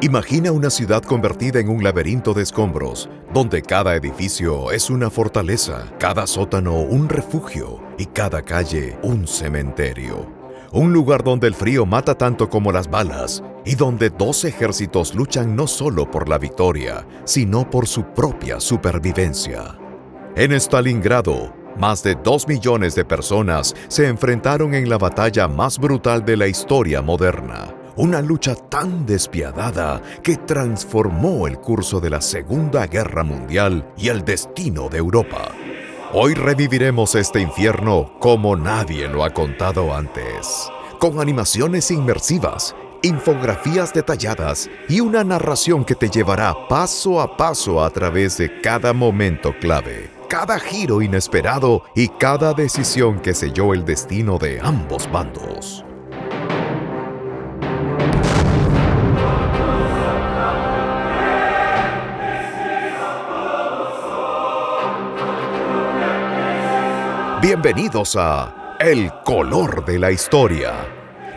Imagina una ciudad convertida en un laberinto de escombros, donde cada edificio es una fortaleza, cada sótano un refugio y cada calle un cementerio. Un lugar donde el frío mata tanto como las balas y donde dos ejércitos luchan no solo por la victoria, sino por su propia supervivencia. En Stalingrado, más de 2 millones de personas se enfrentaron en la batalla más brutal de la historia moderna. Una lucha tan despiadada que transformó el curso de la Segunda Guerra Mundial y el destino de Europa. Hoy reviviremos este infierno como nadie lo ha contado antes, con animaciones inmersivas, infografías detalladas y una narración que te llevará paso a paso a través de cada momento clave, cada giro inesperado y cada decisión que selló el destino de ambos bandos. Bienvenidos a El Color de la Historia.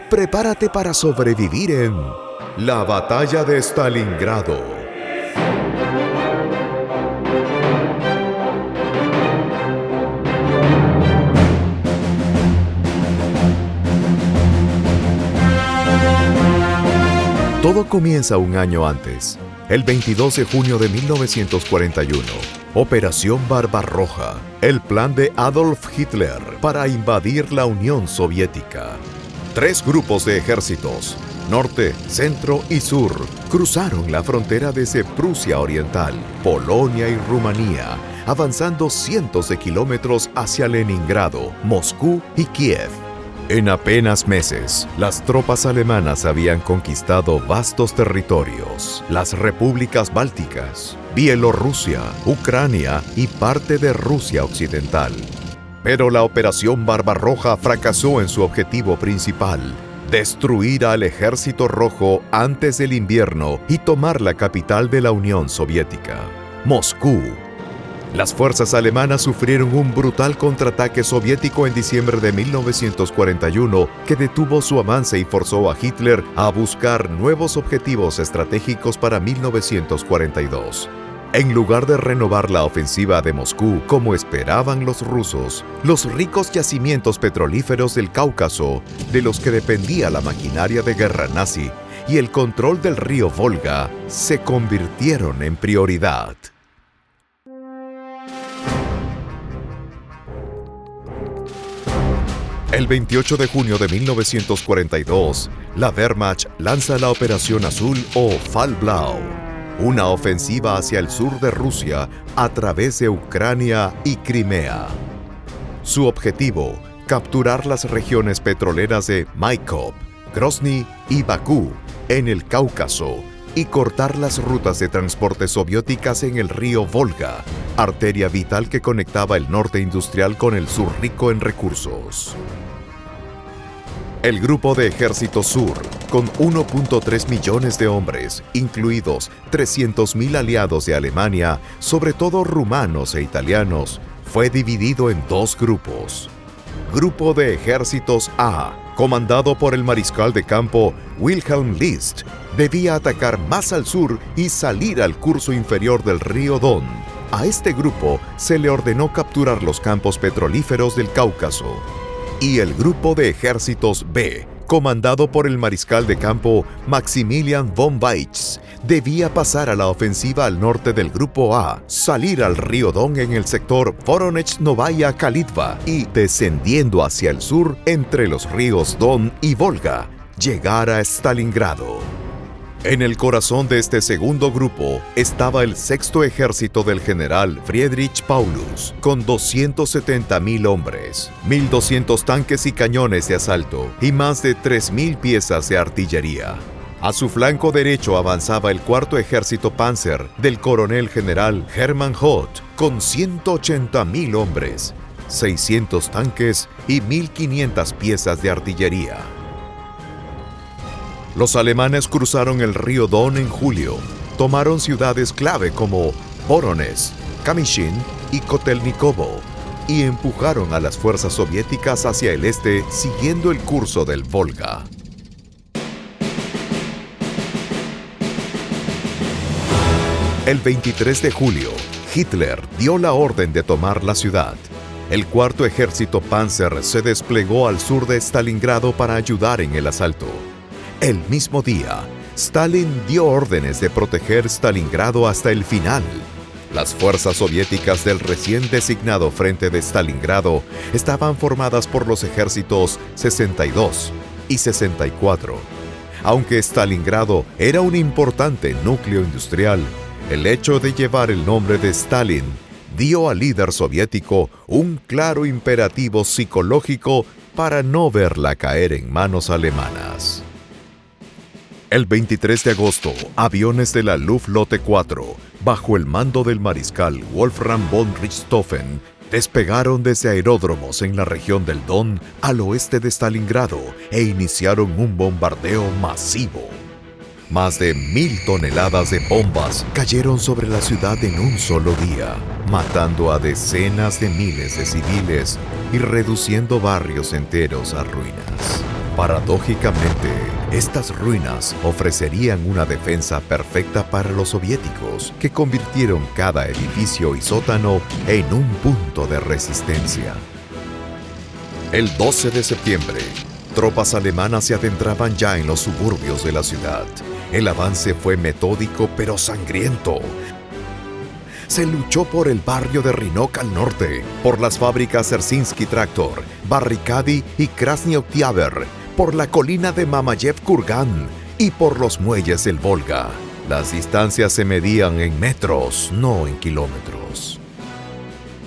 Prepárate para sobrevivir en la Batalla de Stalingrado. Todo comienza un año antes, el 22 de junio de 1941. Operación Barbarroja, el plan de Adolf Hitler para invadir la Unión Soviética. 3 grupos de ejércitos, norte, centro y sur, cruzaron la frontera desde Prusia Oriental, Polonia y Rumanía, avanzando cientos de kilómetros hacia Leningrado, Moscú y Kiev. En apenas meses, las tropas alemanas habían conquistado vastos territorios, las repúblicas bálticas, Bielorrusia, Ucrania y parte de Rusia Occidental. Pero la Operación Barbarroja fracasó en su objetivo principal: destruir al Ejército Rojo antes del invierno y tomar la capital de la Unión Soviética, Moscú. Las fuerzas alemanas sufrieron un brutal contraataque soviético en diciembre de 1941 que detuvo su avance y forzó a Hitler a buscar nuevos objetivos estratégicos para 1942. En lugar de renovar la ofensiva de Moscú como esperaban los rusos, los ricos yacimientos petrolíferos del Cáucaso, de los que dependía la maquinaria de guerra nazi, y el control del río Volga se convirtieron en prioridad. El 28 de junio de 1942, la Wehrmacht lanza la Operación Azul o Fall Blau, una ofensiva hacia el sur de Rusia a través de Ucrania y Crimea. Su objetivo: capturar las regiones petroleras de Maikop, Grozny y Bakú en el Cáucaso y cortar las rutas de transporte soviéticas en el río Volga, arteria vital que conectaba el norte industrial con el sur rico en recursos. El Grupo de Ejército Sur, con 1.3 millones de hombres, incluidos 300.000 aliados de Alemania, sobre todo rumanos e italianos, fue dividido en 2 grupos. Grupo de Ejércitos A, comandado por el mariscal de campo Wilhelm List, debía atacar más al sur y salir al curso inferior del río Don. A este grupo se le ordenó capturar los campos petrolíferos del Cáucaso. Y el Grupo de Ejércitos B, comandado por el mariscal de campo Maximilian von Weitz, debía pasar a la ofensiva al norte del Grupo A, salir al río Don en el sector Voronezh-Novaya Kalitva y, descendiendo hacia el sur entre los ríos Don y Volga, llegar a Stalingrado. En el corazón de este segundo grupo estaba el sexto ejército del general Friedrich Paulus, con 270.000 hombres, 1.200 tanques y cañones de asalto y más de 3.000 piezas de artillería. A su flanco derecho avanzaba el cuarto ejército Panzer del coronel general Hermann Hoth, con 180.000 hombres, 600 tanques y 1.500 piezas de artillería. Los alemanes cruzaron el río Don en julio, tomaron ciudades clave como Voronezh, Kamyshin y Kotelnikovo y empujaron a las fuerzas soviéticas hacia el este siguiendo el curso del Volga. El 23 de julio, Hitler dio la orden de tomar la ciudad. El cuarto ejército Panzer se desplegó al sur de Stalingrado para ayudar en el asalto. El mismo día, Stalin dio órdenes de proteger Stalingrado hasta el final. Las fuerzas soviéticas del recién designado frente de Stalingrado estaban formadas por los ejércitos 62 y 64. Aunque Stalingrado era un importante núcleo industrial, el hecho de llevar el nombre de Stalin dio al líder soviético un claro imperativo psicológico para no verla caer en manos alemanas. El 23 de agosto, aviones de la Luftwaffe 4, bajo el mando del mariscal Wolfram von Richthofen, despegaron desde aeródromos en la región del Don al oeste de Stalingrado e iniciaron un bombardeo masivo. Más de 1,000 toneladas de bombas cayeron sobre la ciudad en un solo día, matando a decenas de miles de civiles y reduciendo barrios enteros a ruinas. Paradójicamente, estas ruinas ofrecerían una defensa perfecta para los soviéticos, que convirtieron cada edificio y sótano en un punto de resistencia. El 12 de septiembre, tropas alemanas se adentraban ya en los suburbios de la ciudad. El avance fue metódico pero sangriento. Se luchó por el barrio de Rinok al norte, por las fábricas Herzinsky Traktor, Barrikady y Krasny Oktyabr, por la colina de Mamayev Kurgan y por los muelles del Volga. Las distancias se medían en metros, no en kilómetros.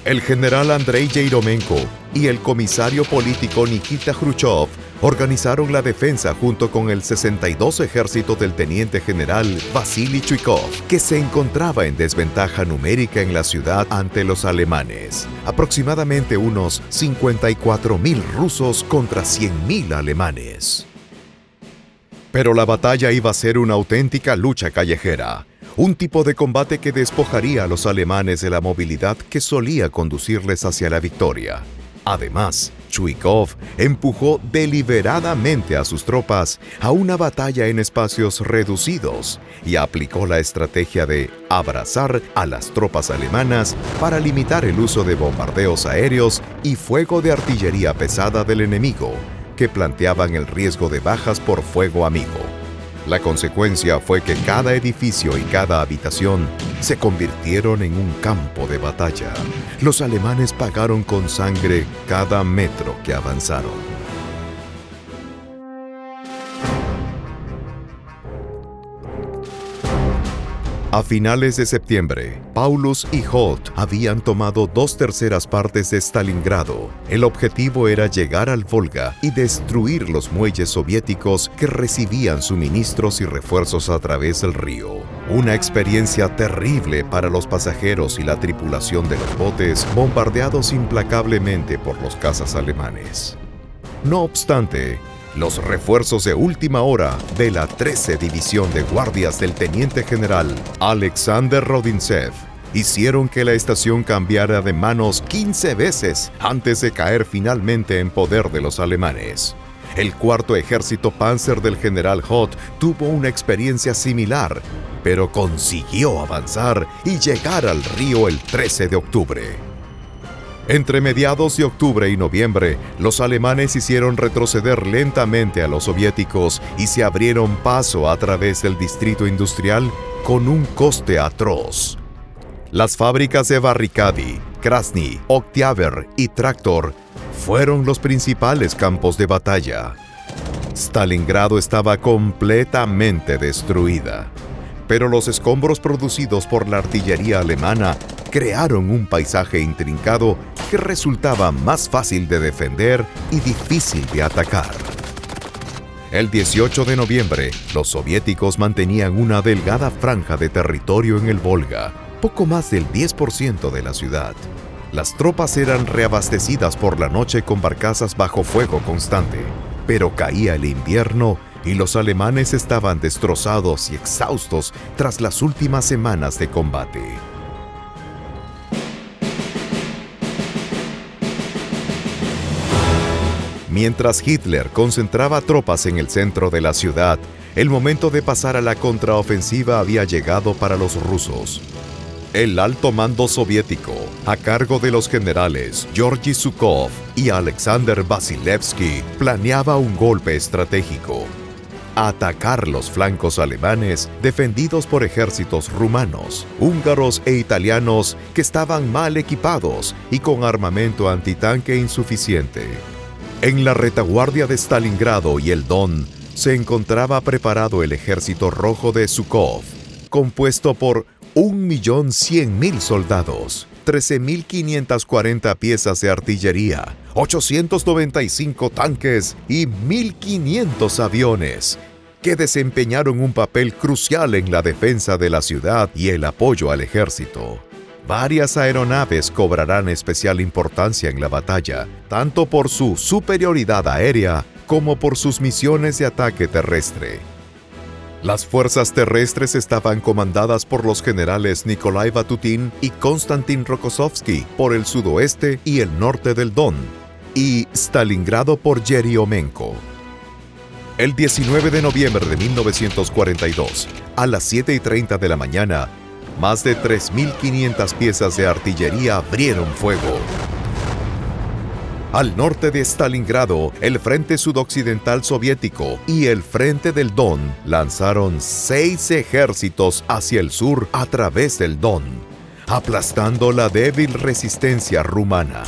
El general Andrei Yeremenko y el comisario político Nikita Khrushchev organizaron la defensa junto con el 62 ejército del teniente general Vasily Chuikov, que se encontraba en desventaja numérica en la ciudad ante los alemanes. Aproximadamente unos 54,000 rusos contra 100,000 alemanes. Pero la batalla iba a ser una auténtica lucha callejera. Un tipo de combate que despojaría a los alemanes de la movilidad que solía conducirles hacia la victoria. Además, Chuikov empujó deliberadamente a sus tropas a una batalla en espacios reducidos y aplicó la estrategia de abrazar a las tropas alemanas para limitar el uso de bombardeos aéreos y fuego de artillería pesada del enemigo, que planteaban el riesgo de bajas por fuego amigo. La consecuencia fue que cada edificio y cada habitación se convirtieron en un campo de batalla. Los alemanes pagaron con sangre cada metro que avanzaron. A finales de septiembre, Paulus y Hoth habían tomado 2/3 partes de Stalingrado. El objetivo era llegar al Volga y destruir los muelles soviéticos que recibían suministros y refuerzos a través del río. Una experiencia terrible para los pasajeros y la tripulación de los botes bombardeados implacablemente por los cazas alemanes. No obstante, los refuerzos de última hora de la 13 División de Guardias del Teniente General Alexander Rodintsev hicieron que la estación cambiara de manos 15 veces antes de caer finalmente en poder de los alemanes. El cuarto ejército Panzer del general Hoth tuvo una experiencia similar, pero consiguió avanzar y llegar al río el 13 de octubre. Entre mediados de octubre y noviembre, los alemanes hicieron retroceder lentamente a los soviéticos y se abrieron paso a través del distrito industrial con un coste atroz. Las fábricas de Barrikady, Krasny, Oktyabr y Traktor fueron los principales campos de batalla. Stalingrado estaba completamente destruida, pero los escombros producidos por la artillería alemana crearon un paisaje intrincado que resultaba más fácil de defender y difícil de atacar. El 18 de noviembre, los soviéticos mantenían una delgada franja de territorio en el Volga, poco más del 10% de la ciudad. Las tropas eran reabastecidas por la noche con barcazas bajo fuego constante, pero caía el invierno y los alemanes estaban destrozados y exhaustos tras las últimas semanas de combate. Mientras Hitler concentraba tropas en el centro de la ciudad, El momento de pasar a la contraofensiva había llegado para los rusos. El alto mando soviético, a cargo de los generales Georgy Zhukov y Alexander Vasilevsky, planeaba un golpe estratégico: atacar los flancos alemanes defendidos por ejércitos rumanos, húngaros e italianos que estaban mal equipados y con armamento antitanque insuficiente. En la retaguardia de Stalingrado y el Don se encontraba preparado el ejército rojo de Zhukov, compuesto por 1.100.000 soldados, 13.540 piezas de artillería, 895 tanques y 1.500 aviones, que desempeñaron un papel crucial en la defensa de la ciudad y el apoyo al ejército. Varias aeronaves cobrarán especial importancia en la batalla, tanto por su superioridad aérea como por sus misiones de ataque terrestre. Las fuerzas terrestres estaban comandadas por los generales Nikolai Batutin y Konstantin Rokossovsky por el sudoeste y el norte del Don, y Stalingrado por Yeryomenko. El 19 de noviembre de 1942, a las 7:30 de la mañana, más de 3.500 piezas de artillería abrieron fuego. Al norte de Stalingrado, el Frente Sudoccidental Soviético y el Frente del Don lanzaron 6 ejércitos hacia el sur a través del Don, aplastando la débil resistencia rumana.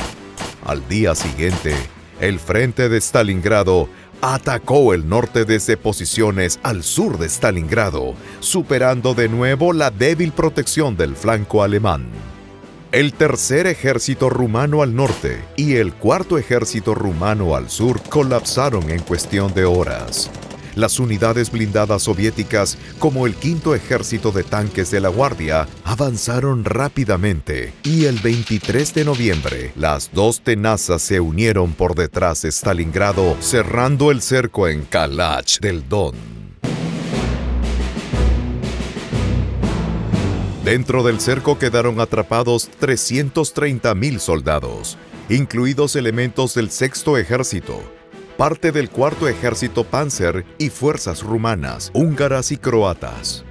Al día siguiente, el Frente de Stalingrado atacó el norte desde posiciones al sur de Stalingrado, superando de nuevo la débil protección del flanco alemán. El tercer ejército rumano al norte y el cuarto ejército rumano al sur colapsaron en cuestión de horas. Las unidades blindadas soviéticas, como el quinto ejército de tanques de la Guardia, avanzaron rápidamente y el 23 de noviembre las dos tenazas se unieron por detrás de Stalingrado, cerrando el cerco en Kalach del Don. Dentro del cerco quedaron atrapados 330.000 soldados, incluidos elementos del sexto ejército, parte del cuarto ejército Panzer y fuerzas rumanas, húngaras y croatas.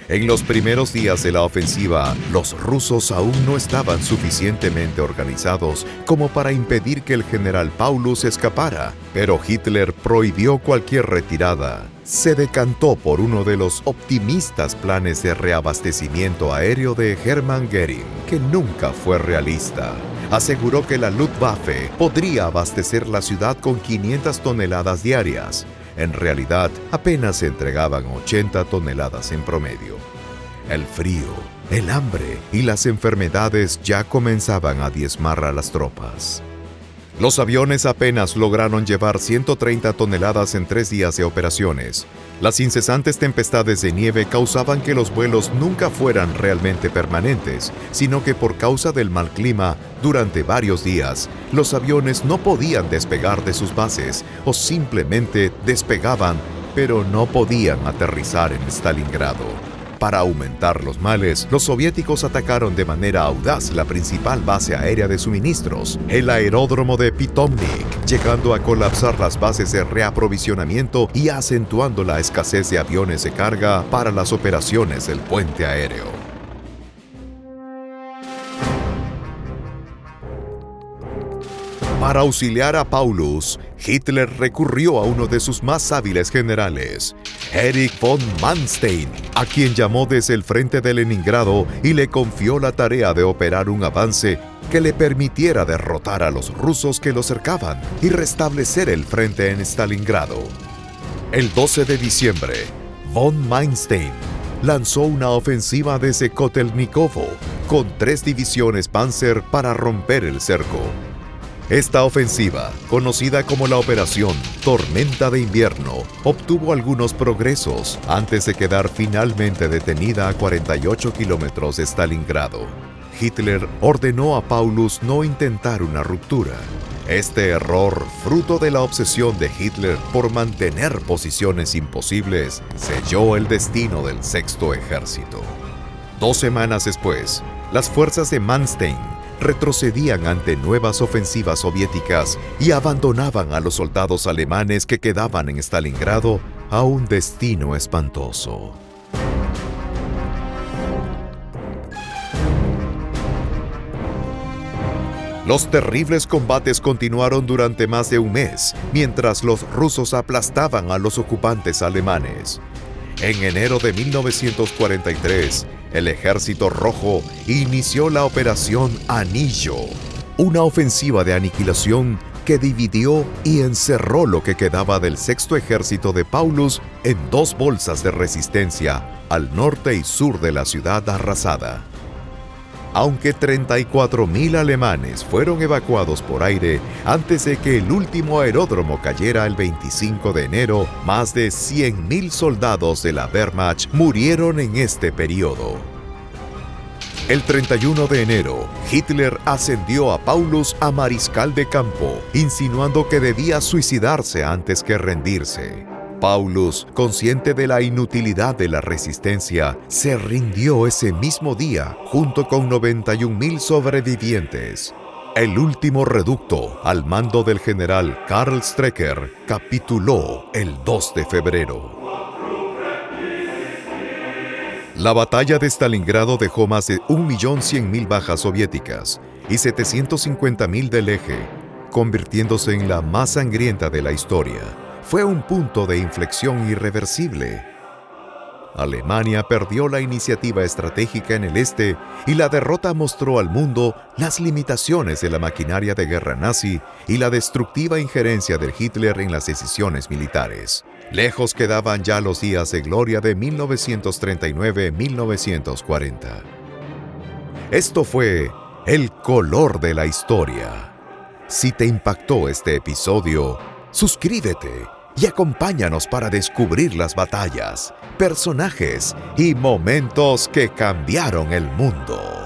En los primeros días de la ofensiva, los rusos aún no estaban suficientemente organizados como para impedir que el general Paulus escapara, pero Hitler prohibió cualquier retirada. Se decantó por uno de los optimistas planes de reabastecimiento aéreo de Hermann Göring, que nunca fue realista. Aseguró que la Luftwaffe podría abastecer la ciudad con 500 toneladas diarias. En realidad, apenas se entregaban 80 toneladas en promedio. El frío, el hambre y las enfermedades ya comenzaban a diezmar a las tropas. Los aviones apenas lograron llevar 130 toneladas en 3 días de operaciones. Las incesantes tempestades de nieve causaban que los vuelos nunca fueran realmente permanentes, sino que por causa del mal clima, durante varios días, los aviones no podían despegar de sus bases o simplemente despegaban, pero no podían aterrizar en Stalingrado. Para aumentar los males, los soviéticos atacaron de manera audaz la principal base aérea de suministros, el aeródromo de Pitomnik, llegando a colapsar las bases de reaprovisionamiento y acentuando la escasez de aviones de carga para las operaciones del puente aéreo. Para auxiliar a Paulus, Hitler recurrió a uno de sus más hábiles generales, Erich von Manstein, a quien llamó desde el frente de Leningrado y le confió la tarea de operar un avance que le permitiera derrotar a los rusos que lo cercaban y restablecer el frente en Stalingrado. El 12 de diciembre, von Manstein lanzó una ofensiva desde Kotelnikovo con 3 divisiones Panzer para romper el cerco. Esta ofensiva, conocida como la Operación Tormenta de Invierno, obtuvo algunos progresos antes de quedar finalmente detenida a 48 kilómetros de Stalingrado. Hitler ordenó a Paulus no intentar una ruptura. Este error, fruto de la obsesión de Hitler por mantener posiciones imposibles, selló el destino del sexto ejército. 2 semanas después, las fuerzas de Manstein retrocedían ante nuevas ofensivas soviéticas y abandonaban a los soldados alemanes que quedaban en Stalingrado a un destino espantoso. Los terribles combates continuaron durante más de un mes, mientras los rusos aplastaban a los ocupantes alemanes. En enero de 1943, el Ejército Rojo inició la Operación Anillo, una ofensiva de aniquilación que dividió y encerró lo que quedaba del Sexto Ejército de Paulus en dos bolsas de resistencia al norte y sur de la ciudad arrasada. Aunque 34.000 alemanes fueron evacuados por aire antes de que el último aeródromo cayera el 25 de enero, más de 100.000 soldados de la Wehrmacht murieron en este periodo. El 31 de enero, Hitler ascendió a Paulus a mariscal de campo, insinuando que debía suicidarse antes que rendirse. Paulus, consciente de la inutilidad de la resistencia, se rindió ese mismo día junto con 91.000 sobrevivientes. El último reducto, al mando del general Karl Strecker, capituló el 2 de febrero. La batalla de Stalingrado dejó más de 1.100.000 bajas soviéticas y 750.000 del eje, convirtiéndose en la más sangrienta de la historia. Fue un punto de inflexión irreversible. Alemania perdió la iniciativa estratégica en el este y la derrota mostró al mundo las limitaciones de la maquinaria de guerra nazi y la destructiva injerencia de Hitler en las decisiones militares. Lejos quedaban ya los días de gloria de 1939-1940. Esto fue el color de la historia. Si te impactó este episodio, suscríbete y acompáñanos para descubrir las batallas, personajes y momentos que cambiaron el mundo.